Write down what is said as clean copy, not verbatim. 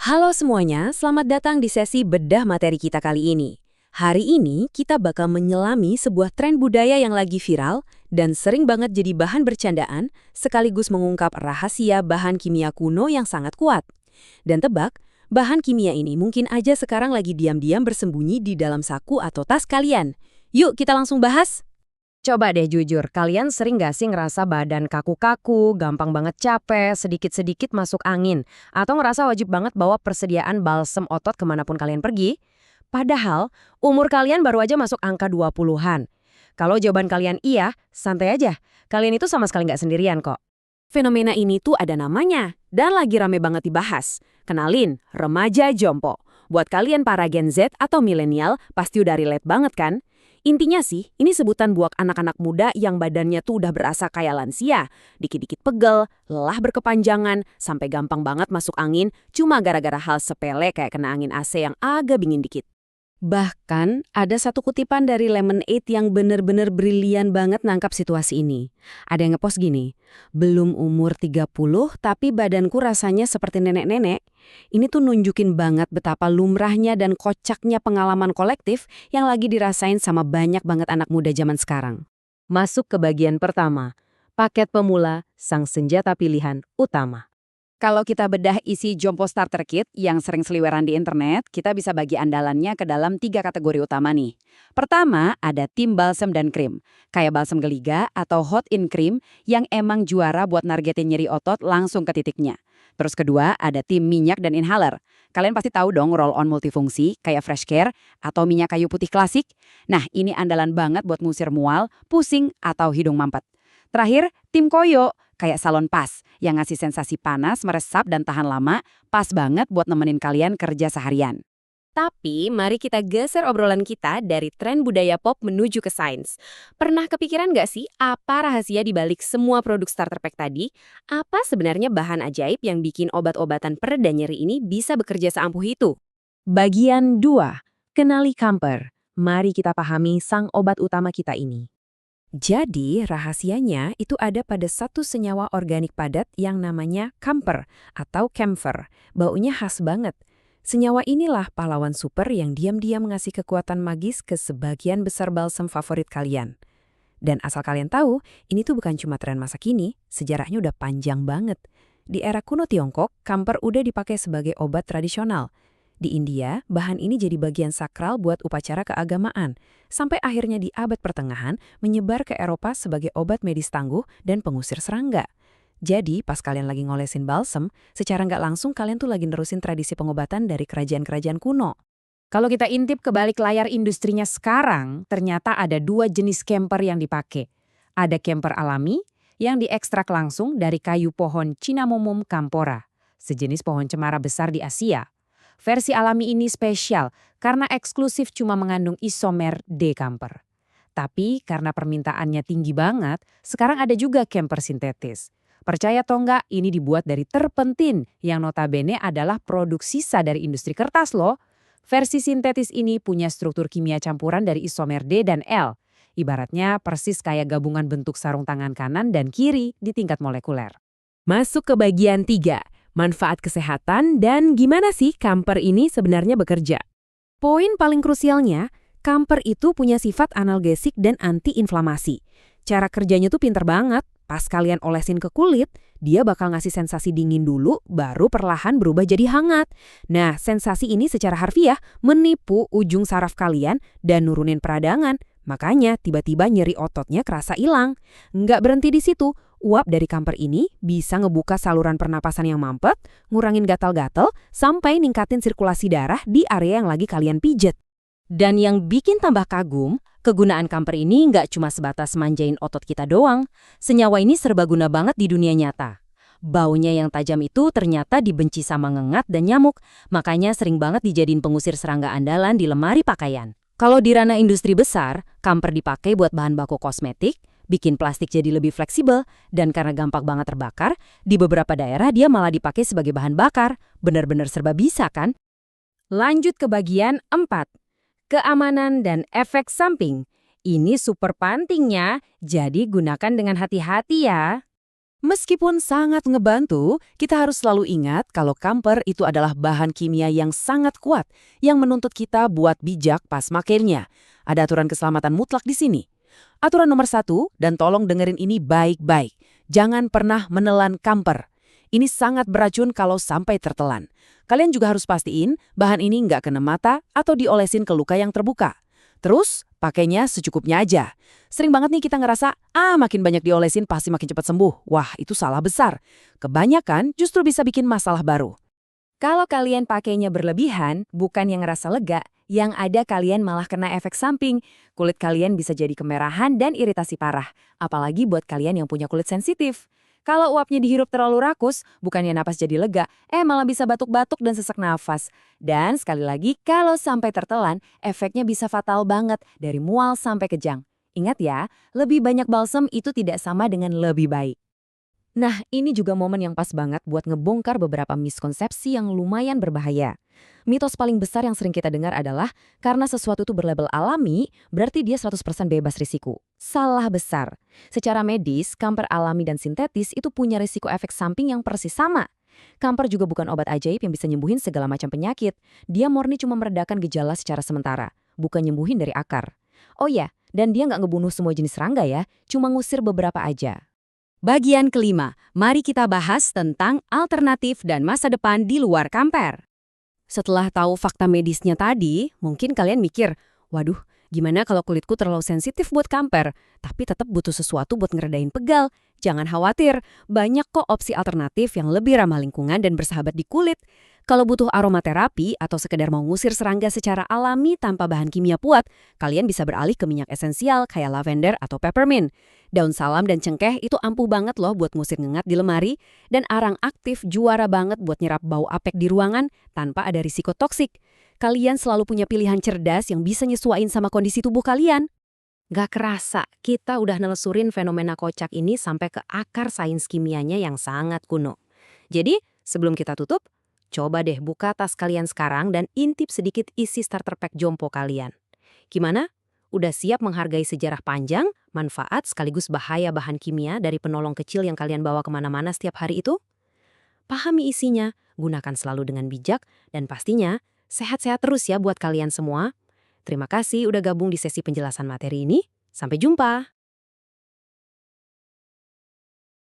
Halo semuanya, selamat datang di sesi bedah materi kita kali ini. Hari ini kita bakal menyelami sebuah tren budaya yang lagi viral dan sering banget jadi bahan bercandaan, sekaligus mengungkap rahasia bahan kimia kuno yang sangat kuat. Dan tebak, bahan kimia ini mungkin aja sekarang lagi diam-diam bersembunyi di dalam saku atau tas kalian. Yuk kita langsung bahas. Coba deh jujur, kalian sering gak sih ngerasa badan kaku-kaku, gampang banget capek, sedikit-sedikit masuk angin, atau ngerasa wajib banget bawa persediaan balsem otot kemanapun kalian pergi? Padahal, umur kalian baru aja masuk angka 20-an. Kalau jawaban kalian iya, santai aja. Kalian itu sama sekali nggak sendirian kok. Fenomena ini tuh ada namanya, dan lagi rame banget dibahas. Kenalin, remaja jompo. Buat kalian para Gen Z atau milenial, pasti udah relate banget kan? Intinya sih, ini sebutan buat anak-anak muda yang badannya tuh udah berasa kayak lansia. Dikit-dikit pegel, lelah berkepanjangan, sampai gampang banget masuk angin, cuma gara-gara hal sepele kayak kena angin AC yang agak dingin dikit. Bahkan, ada satu kutipan dari Lemonade yang bener-bener brilian banget nangkap situasi ini. Ada yang ngepost gini, belum umur 30 tapi badanku rasanya seperti nenek-nenek. Ini tuh nunjukin banget betapa lumrahnya dan kocaknya pengalaman kolektif yang lagi dirasain sama banyak banget anak muda zaman sekarang. Masuk ke bagian pertama, paket pemula, sang senjata pilihan utama. Kalau kita bedah isi Jompo Starter Kit yang sering seliweran di internet, kita bisa bagi andalannya ke dalam 3 kategori utama nih. Pertama, ada tim balsem dan krim. Kayak balsem geliga atau hot in cream yang emang juara buat nargetin nyeri otot langsung ke titiknya. Terus kedua, ada tim minyak dan inhaler. Kalian pasti tahu dong roll-on multifungsi kayak Fresh Care atau minyak kayu putih klasik. Nah, ini andalan banget buat ngusir mual, pusing, atau hidung mampet. Terakhir, tim koyo, kayak salon pas, yang ngasih sensasi panas, meresap, dan tahan lama, pas banget buat nemenin kalian kerja seharian. Tapi, mari kita geser obrolan kita dari tren budaya pop menuju ke sains. Pernah kepikiran nggak sih apa rahasia di balik semua produk starter pack tadi? Apa sebenarnya bahan ajaib yang bikin obat-obatan pereda nyeri ini bisa bekerja seampuh itu? Bagian 2, kenali camphor. Mari kita pahami sang obat utama kita ini. Jadi, rahasianya itu ada pada satu senyawa organik padat yang namanya camphor atau camphor. Baunya khas banget. Senyawa inilah pahlawan super yang diam-diam ngasih kekuatan magis ke sebagian besar balsem favorit kalian. Dan asal kalian tahu, ini tuh bukan cuma tren masa kini, sejarahnya udah panjang banget. Di era kuno Tiongkok, camphor udah dipakai sebagai obat tradisional. Di India, bahan ini jadi bagian sakral buat upacara keagamaan, sampai akhirnya di abad pertengahan menyebar ke Eropa sebagai obat medis tangguh dan pengusir serangga. Jadi, pas kalian lagi ngolesin balsem, secara nggak langsung kalian tuh lagi nerusin tradisi pengobatan dari kerajaan-kerajaan kuno. Kalau kita intip ke balik layar industrinya sekarang, ternyata ada 2 jenis camphor yang dipakai. Ada camphor alami yang diekstrak langsung dari kayu pohon Cinnamomum campora, sejenis pohon cemara besar di Asia. Versi alami ini spesial karena eksklusif cuma mengandung isomer D-camphor. Tapi karena permintaannya tinggi banget, sekarang ada juga camphor sintetis. Percaya atau enggak, ini dibuat dari terpentin yang notabene adalah produk sisa dari industri kertas loh. Versi sintetis ini punya struktur kimia campuran dari isomer D dan L. Ibaratnya persis kayak gabungan bentuk sarung tangan kanan dan kiri di tingkat molekuler. Masuk ke bagian 3. Manfaat kesehatan dan gimana sih camphor ini sebenarnya bekerja. Poin paling krusialnya, camphor itu punya sifat analgesik dan anti-inflamasi. Cara kerjanya tuh pinter banget. Pas kalian olesin ke kulit, dia bakal ngasih sensasi dingin dulu, baru perlahan berubah jadi hangat. Nah, sensasi ini secara harfiah menipu ujung saraf kalian dan nurunin peradangan. Makanya tiba-tiba nyeri ototnya kerasa hilang. Nggak berhenti di situ, uap dari camphor ini bisa ngebuka saluran pernapasan yang mampet, ngurangin gatal-gatal, sampai ningkatin sirkulasi darah di area yang lagi kalian pijet. Dan yang bikin tambah kagum, kegunaan camphor ini nggak cuma sebatas manjain otot kita doang. Senyawa ini serbaguna banget di dunia nyata. Baunya yang tajam itu ternyata dibenci sama ngengat dan nyamuk, makanya sering banget dijadiin pengusir serangga andalan di lemari pakaian. Kalau di ranah industri besar, camphor dipakai buat bahan baku kosmetik, bikin plastik jadi lebih fleksibel, dan karena gampang banget terbakar, di beberapa daerah dia malah dipakai sebagai bahan bakar. Bener-bener serba bisa kan? Lanjut ke bagian 4. Keamanan dan efek samping. Ini super pentingnya, jadi gunakan dengan hati-hati ya. Meskipun sangat ngebantu, kita harus selalu ingat kalau kamper itu adalah bahan kimia yang sangat kuat yang menuntut kita buat bijak pas makainya. Ada aturan keselamatan mutlak di sini. Aturan nomor 1, dan tolong dengerin ini baik-baik. Jangan pernah menelan kamper. Ini sangat beracun kalau sampai tertelan. Kalian juga harus pastiin bahan ini nggak kena mata atau diolesin ke luka yang terbuka. Terus, pakainya secukupnya aja. Sering banget nih kita ngerasa, makin banyak diolesin pasti makin cepat sembuh. Wah, itu salah besar. Kebanyakan justru bisa bikin masalah baru. Kalau kalian pakainya berlebihan, bukan yang ngerasa lega, yang ada kalian malah kena efek samping. Kulit kalian bisa jadi kemerahan dan iritasi parah. Apalagi buat kalian yang punya kulit sensitif. Kalau uapnya dihirup terlalu rakus, bukannya napas jadi lega, malah bisa batuk-batuk dan sesak nafas. Dan sekali lagi, kalau sampai tertelan, efeknya bisa fatal banget, dari mual sampai kejang. Ingat ya, lebih banyak balsem itu tidak sama dengan lebih baik. Nah, ini juga momen yang pas banget buat ngebongkar beberapa miskonsepsi yang lumayan berbahaya. Mitos paling besar yang sering kita dengar adalah karena sesuatu itu berlabel alami, berarti dia 100% bebas risiko. Salah besar. Secara medis, kamper alami dan sintetis itu punya risiko efek samping yang persis sama. Kamper juga bukan obat ajaib yang bisa nyembuhin segala macam penyakit. Dia murni cuma meredakan gejala secara sementara, bukan nyembuhin dari akar. Oh ya, dan dia nggak ngebunuh semua jenis serangga ya, cuma ngusir beberapa aja. Bagian kelima, mari kita bahas tentang alternatif dan masa depan di luar kamper. Setelah tahu fakta medisnya tadi, mungkin kalian mikir, waduh, gimana kalau kulitku terlalu sensitif buat kamper, tapi tetap butuh sesuatu buat ngeredain pegal. Jangan khawatir, banyak kok opsi alternatif yang lebih ramah lingkungan dan bersahabat di kulit. Kalau butuh aromaterapi atau sekedar mau ngusir serangga secara alami tanpa bahan kimia kuat, kalian bisa beralih ke minyak esensial kayak lavender atau peppermint. Daun salam dan cengkeh itu ampuh banget loh buat ngusir ngengat di lemari, dan arang aktif juara banget buat nyerap bau apek di ruangan tanpa ada risiko toksik. Kalian selalu punya pilihan cerdas yang bisa nyesuaiin sama kondisi tubuh kalian. Gak kerasa, kita udah nelusurin fenomena kocak ini sampai ke akar sains kimianya yang sangat kuno. Jadi, sebelum kita tutup, coba deh buka tas kalian sekarang dan intip sedikit isi starter pack jompo kalian. Gimana? Udah siap menghargai sejarah panjang, manfaat sekaligus bahaya bahan kimia dari penolong kecil yang kalian bawa kemana-mana setiap hari itu? Pahami isinya, gunakan selalu dengan bijak, dan pastinya sehat-sehat terus ya buat kalian semua. Terima kasih udah gabung di sesi penjelasan materi ini. Sampai jumpa!